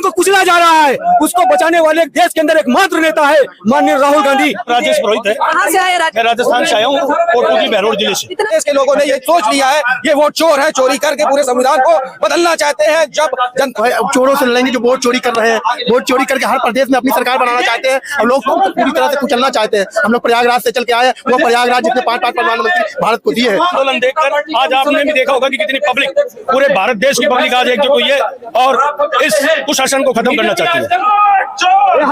को कुचला जा रहा है, उसको बचाने वाले देश के अंदर एकमात्र नेता है माननीय राहुल गांधी। राजेश पुरोहित है। कहाँ से आए? मैं राजस्थान से आया हूँ, कोटपुतली बहरोड जिले से। देश के लोगों ने ये सोच लिया है, ये वोट चोर है, चोरी करके पूरे संविधान को बदलना चाहते हैं। जब चोरों से लड़ेंगे जो वोट चोरी कर रहे हैं, वोट चोरी करके हर प्रदेश में अपनी सरकार बनाना चाहते हैं और लोग पूरी तरह से कुचलना चाहते हैं। हम लोग प्रयागराज से चल के आए, वो प्रयागराज जिसने 5 प्रधानमंत्री भारत को दिए हैं। आंदोलन देखकर आज आपने भी देखा होगा कि कितनी पब्लिक, पूरे भारत देश की पब्लिक आज एकजुट हुई है और इस कुशासन को खत्म करना चाहती है।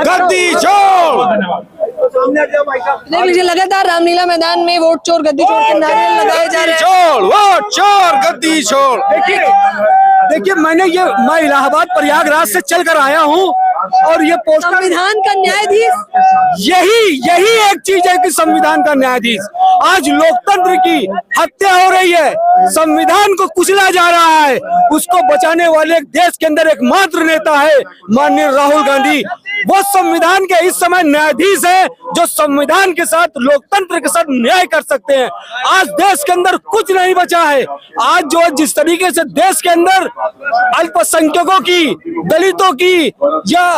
गद्दी चोर। देख लीजिए, लगातार रामलीला मैदान में वोट चोर गद्दी चोर के नारे लगाए जा रहे हैं। चोर, वोट चोर, गद्दी चोर। देखिए मैं इलाहाबाद प्रयागराज से चलकर आया हूँ और ये पोस्टर, संविधान का न्यायाधीश, यही एक चीज है कि संविधान का न्यायाधीश। आज लोकतंत्र की हत्या हो रही है, संविधान को कुचला जा रहा है, उसको बचाने वाले देश के अंदर एकमात्र नेता है माननीय राहुल गांधी। वो संविधान के इस समय न्यायाधीश है जो संविधान के साथ, लोकतंत्र के साथ न्याय कर सकते हैं। आज देश के अंदर कुछ नहीं बचा है। आज जो जिस तरीके से देश के अंदर अल्पसंख्यकों की, दलितों की या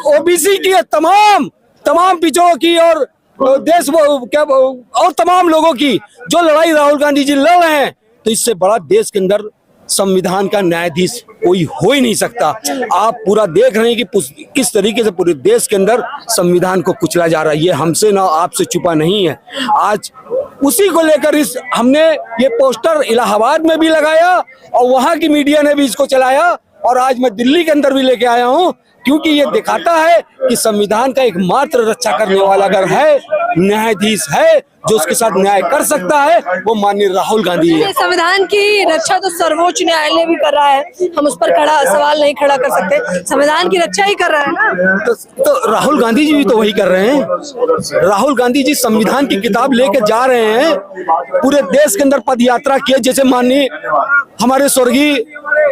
ओबीसी की, तमाम पिछड़ों की और देश और तमाम लोगों की जो लड़ाई राहुल गांधी जी लड़ रहे हैं, तो इससे बड़ा देश के अंदर संविधान का न्यायाधीश कोई हो ही नहीं सकता। आप पूरा देख रहे हैं कि किस तरीके से पूरे देश के अंदर संविधान को कुचला जा रहा है। ये हमसे ना आपसे छुपा नहीं है। आज उसी को लेकर हमने ये पोस्टर इलाहाबाद में भी लगाया और वहां की मीडिया ने भी इसको चलाया और आज मैं दिल्ली के अंदर भी लेके आया हूं, क्योंकि ये दिखाता है कि संविधान का एकमात्र रक्षा करने वाला अगर है, न्यायाधीश है जो उसके साथ न्याय कर सकता है, वो माननीय राहुल गांधी है। संविधान की रक्षा तो सर्वोच्च न्यायालय भी कर रहा है, हम उस पर सवाल नहीं खड़ा कर सकते। संविधान की रक्षा ही कर रहा है ना, तो राहुल गांधी जी भी तो वही कर रहे हैं। राहुल गांधी जी संविधान की किताब लेकर जा रहे हैं, पूरे देश के अंदर पद यात्रा किए, जैसे माननीय हमारे स्वर्गीय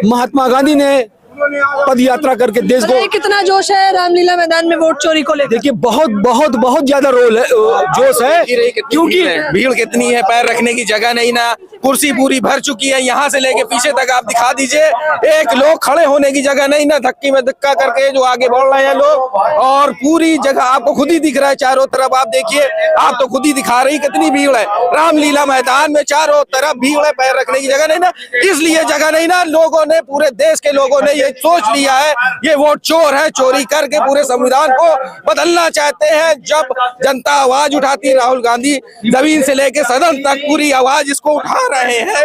महात्मा गांधी ने पद यात्रा करके देश को। कितना जोश है रामलीला मैदान में वोट चोरी को लेकर? देखिए बहुत ज्यादा रोल है, जोश है, क्योंकि भीड़ कितनी है, पैर रखने की जगह नहीं ना, कुर्सी पूरी भर चुकी है, यहाँ से लेके पीछे तक आप दिखा दीजिए, एक लोग खड़े होने की जगह नहीं ना, धक्की में धक्का करके जो आगे बढ़ रहे हैं लोग, और पूरी जगह आपको खुद ही दिख रहा है चारों तरफ। आप देखिए, आप तो खुद ही दिखा रही कितनी भीड़ है रामलीला मैदान में, चारों तरफ भीड़ है, पैर रखने की जगह नहीं ना, इसलिए जगह नहीं ना, लोगों ने, पूरे देश के लोगों ने सोच लिया है, ये वोट चोर है, चोरी करके पूरे संविधान को बदलना चाहते हैं। जब जनता आवाज उठाती, राहुल गांधी जमीन से लेके सदन तक पूरी आवाज इसको उठा रहे हैं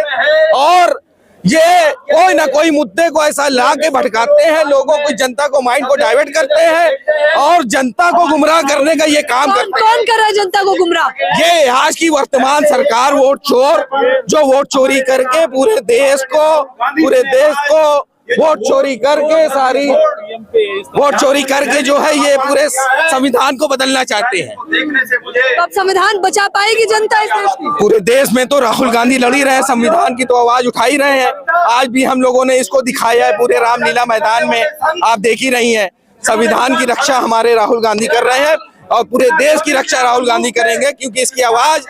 और ये कोई ना कोई मुद्दे को ऐसा ला के भटकाते हैं, लोगों को, जनता को, माइंड को डाइवर्ट करते हैं और जनता को गुमराह करने का ये काम करते हैं। कौन कर रहा है जनता को गुमराह? ये आज की वर्तमान सरकार वोट चोर, जो वोट चोरी करके पूरे देश को वोट चोरी करके, सारी वोट चोरी करके जो है ये पूरे संविधान को बदलना चाहते हैं। अब संविधान बचा पाएगी जनता इस देश की? पूरे देश में तो राहुल गांधी लड़ ही रहे हैं, संविधान की तो आवाज उठा ही रहे हैं। आज भी हम लोगों ने इसको दिखाया है पूरे रामलीला मैदान में, आप देख ही रही हैं। संविधान की रक्षा हमारे राहुल गांधी कर रहे हैं और पूरे देश की रक्षा राहुल गांधी करेंगे, क्योंकि इसकी आवाज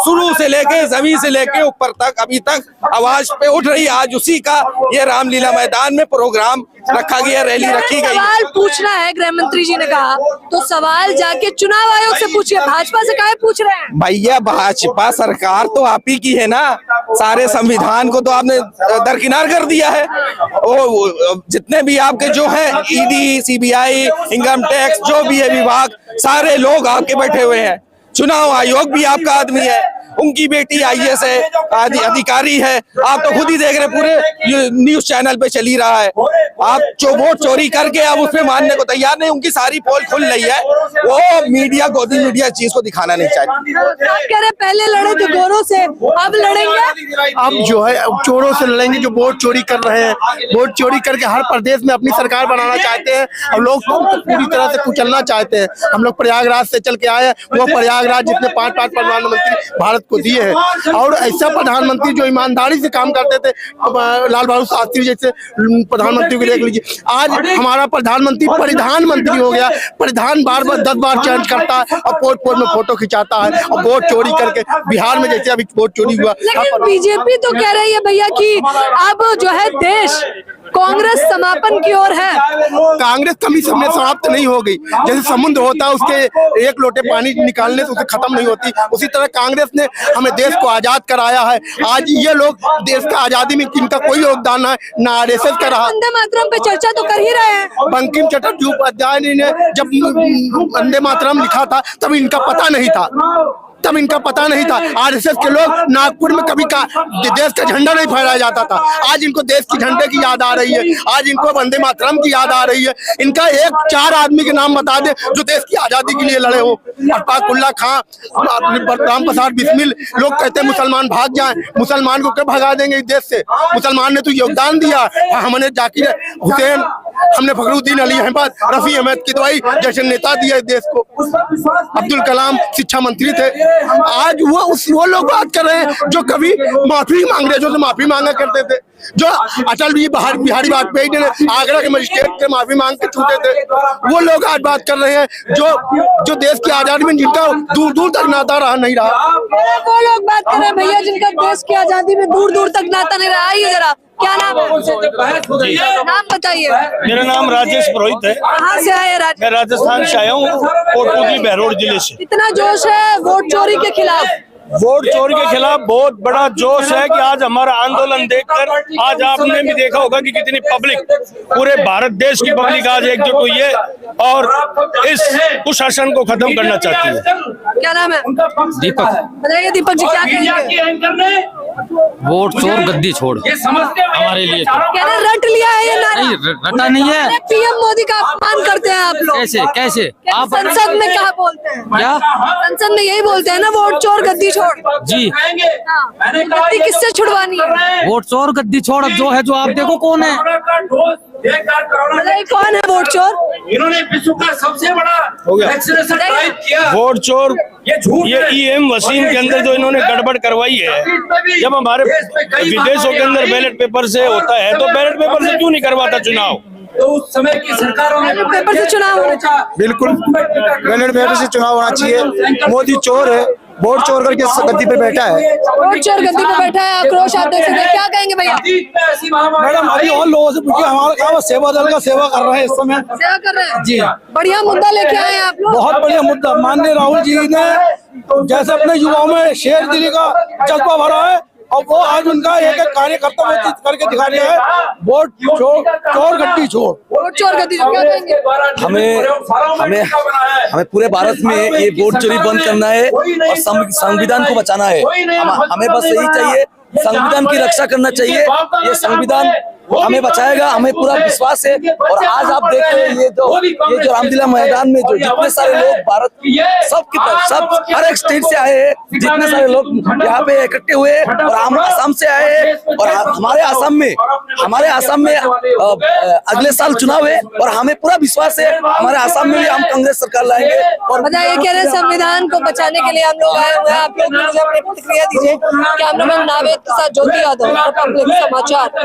शुरू से लेके, जमीन से लेके ऊपर तक, अभी तक आवाज पे उठ रही। आज उसी का ये रामलीला मैदान में प्रोग्राम रखा गया, रैली रखी गई। सवाल पूछना है, गृह मंत्री जी ने कहा, तो सवाल जाके चुनाव आयोग से पूछिए, भाजपा से काहे पूछ रहे हैं? भैया, भाजपा सरकार तो आप ही की है ना, सारे संविधान को तो आपने दरकिनार कर दिया है। वो जितने भी आपके जो है ईडी, सीबीआई, इनकम टैक्स, जो भी है विभाग, सारे लोग आपके बैठे हुए हैं। चुनाव आयोग भी आपका आदमी है, उनकी बेटी आईएएस है, अधिकारी है, आप तो खुद ही देख रहे, पूरे न्यूज चैनल पे चली रहा है। आप जो वोट चोरी करके आप उसमें मानने को तैयार नहीं, उनकी सारी पोल खुल रही है, वो मीडिया गोदी मीडिया चीज को दिखाना नहीं चाहती। कह रहे पहले लड़े थे गोरों से, अब लड़ेंगे? अब जो है चोरों से लड़ेंगे जो वोट चोरी कर रहे हैं, वोट चोरी करके हर प्रदेश में अपनी सरकार बनाना चाहते हैं और लोग पूरी तरह से कुचलना चाहते हैं। हम लोग प्रयागराज से चल के आए, वो प्रयागराज जिसने 5 प्रधानमंत्री भारत को दिए हैं और ऐसा प्रधानमंत्री जो ईमानदारी से काम करते थे, लाल बहादुर शास्त्री जैसे प्रधानमंत्री को देख लीजिए। आज हमारा प्रधानमंत्री परिधान मंत्री हो गया, परिधान बार 10 बार चेंज करता है और पोर्ट में फोटो खिंचाता है और वोट चोरी करके, बिहार में जैसे अभी वोट चोरी हुआ। लेकिन बीजेपी तो कह रही है भैया कि अब जो है देश कांग्रेस समापन की ओर है। कांग्रेस कभी समय समाप्त नहीं हो गई। जैसे समुद्र होता है उसके एक लोटे पानी निकालने से उसे खत्म नहीं होती, उसी तरह कांग्रेस ने हमें देश को आजाद कराया है। आज ये लोग देश का आजादी में इनका कोई योगदान है ना आरएसएस का रहा। वंदे मातरम पे चर्चा तो कर ही रहे हैं। बंकिम चटर्जी ने जब वंदे मातरम लिखा था तब इनका पता नहीं था, तब इनका पता नहीं था। आरएसएस के लोग नागपुर में कभी देश का झंडा नहीं फहराया जाता था। आज इनको देश की झंडे की याद आ रही है, आज इनको वंदे मातरम की याद आ रही है। इनका एक 4 आदमी के नाम बता दे जो देश की आजादी के लिए लड़े हो। अशफाकुल्ला खां, राम प्रसाद बिस्मिल। लोग कहते हैं मुसलमान भाग जाएं, मुसलमान को कब भगा देंगे इस देश से? मुसलमान ने तो योगदान दिया। हमने जाकिर हुसैन, हमने फखरुद्दीन अली अहमद, रफी अहमद किदवाई जैसे नेता दिया इस देश को। अब्दुल कलाम शिक्षा मंत्री थे। आज वो लोग बात कर रहे हैं जो कभी माफी मांग रहे, जो माफी मांगा करते थे। जो अटल बिहारी वाजपेयी ने आगरा के मजिस्ट्रेट से माफी मांग के छूटे थे, वो लोग आज बात कर रहे हैं जो देश की आजादी में जिनका दूर दूर तक नाता रहा नहीं रहा। वो लोग बात कर रहे हैं भैया जिनका देश की आजादी में दूर दूर तक नाता नहीं रहा। आइए जरा, क्या नाम है? नाम बताइए। मेरा नाम राजेश पुरोहित है। कहाँ से आए राजेश? मैं राजस्थान से आया हूँ, कोटपुतली बहरोड जिले से। कितना जोश है वोट चोरी के खिलाफ? वोट चोरी के खिलाफ बहुत बड़ा जोश है कि आज हमारा आंदोलन देखकर आज आपने भी देखा होगा कि कितनी पब्लिक, पूरे भारत देश की पब्लिक आज एकजुट हुई है और इस कुशासन को खत्म करना चाहती है। क्या नाम है? दीपक। बताइए दीपक जी, क्या कहेंगे? वोट चोर गद्दी छोड़ हमारे लिए तो कहना रट लिया है ये नारा? नहीं, रटा नहीं है। पीएम मोदी का अपमान करते हैं आप लोग। कैसे कैसे आप संसद में कहा बोलते हैं? क्या संसद में यही बोलते हैं ना, वोट चोर गद्दी छोड़। जी, हाँ। गद्दी किससे छुड़वानी है? वोट चोर गद्दी छोड़। अब जो है जो आप देखो कौन है। बताइए कौन है वोट चोर? इन्होंने विश्व का सबसे बड़ा वैक्सीनेशन ड्राइव किया। वोट चोर ये ईएम मशीन के अंदर जो इन्होंने गड़बड़ करवाई है। जब हमारे विदेशों के अंदर बैलेट पेपर से होता है तो बैलेट पेपर से क्यों नहीं करवाता चुनाव? तो उस समय की सरकारों ने पेपर से चुनाव होना चाहिए। बिल्कुल बैलेट पेपर से चुनाव होना चाहिए। मोदी चोर है, वोट चोर करके गद्दी पे बैठा है। वोट चोर गद्दी पे बैठा है, आक्रोश आप देख सकते हैं। क्या कहेंगे भैया? मैडम अभी और लोगों से पूछिए, हमारा काम सेवा दल का सेवा कर रहे हैं इस समय। सेवा कर रहे हैं जी, बढ़िया मुद्दा लेके आए हैं आप लोग। बहुत बढ़िया मुद्दा। माननीय राहुल जी ने जैसे अपने युवाओं में शेर दिली का जज्बा भरा है और वो आज उनका एक कार्यकर्ता वो चीज करके दिखा रहे हैं। वोट चोर गद्दी छोड़। वोट चोर गद्दी छोड़। क्या कहेंगे? हमें पूरे भारत में ये वोट चोरी बंद करना है और संविधान को बचाना है। हमें बस यही चाहिए, संविधान की रक्षा करना चाहिए। ये संविधान हमें बचाएगा, हमें पूरा विश्वास है। और आज आप देख रहे हैं ये जो रामलीला मैदान में जो जितने सारे लोग भारत सब हर एक स्टेट से आए हैं, जितने सारे लोग यहाँ पे इकट्ठे हुए और हम आसाम से आए हैं। और हमारे आसाम में अगले साल चुनाव है और हमें पूरा विश्वास है हमारे आसाम में भी हम कांग्रेस सरकार लाएंगे। और बताइए, कह रहे हैं संविधान को बचाने के लिए हम लोग आए हुए हैं। आप लोग मुझे अपनी प्रतिक्रिया दीजिए। कैमरामैन नावेद के साथ ज्योति यादव, रिपब्लिक समाचार।